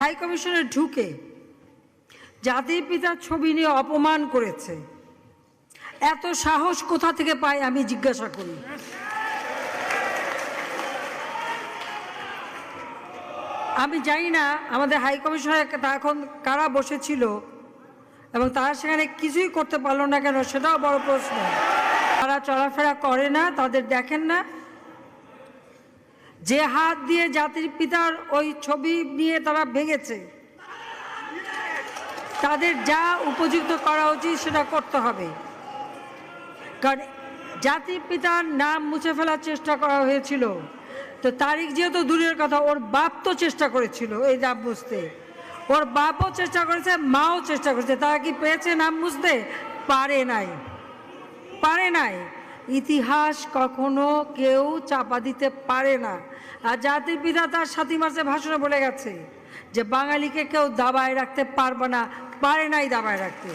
High কমিশনে ঢুকে জাতির পিতার ছবি নিয়ে অপমান করেছে। এত সাহস কোথা থেকে পায় আমি জিজ্ঞাসা করি। আমি জানি না আমাদের হাই কমিশনে এখন কারা বসেছিল এবং তারা সেখানে কিছুই করতে পারলো না কেন, সেটাও বড় প্রশ্ন। তারা চলাফেরা করে না, তাদের দেখেন না। যে হাত দিয়ে জাতির পিতার ওই ছবি নিয়ে তারা ভেঙেছে, তাদের যা উপযুক্ত করা উচিত সেটা করতে হবে। কারণ জাতির পিতার নাম মুছে ফেলার চেষ্টা করা হয়েছিল, তো তারিখ যেহেতু দূরের কথা, ওর বাপ তো চেষ্টা করেছিল এই নাম মুছতে। ওর বাপও চেষ্টা করেছে, মাও চেষ্টা করেছে। তারা কি পেয়েছে নাম মুছতে? পারে নাই, পারে নাই। ইতিহাস কখনো কেউ চাপা দিতে পারে না। আর জাতির পিতা তার ৭ই মার্চে ভাষণে বলে গেছে যে বাঙালিকে কেউ দাবায় রাখতে পারবে না, পারে নাই দাবায় রাখতে।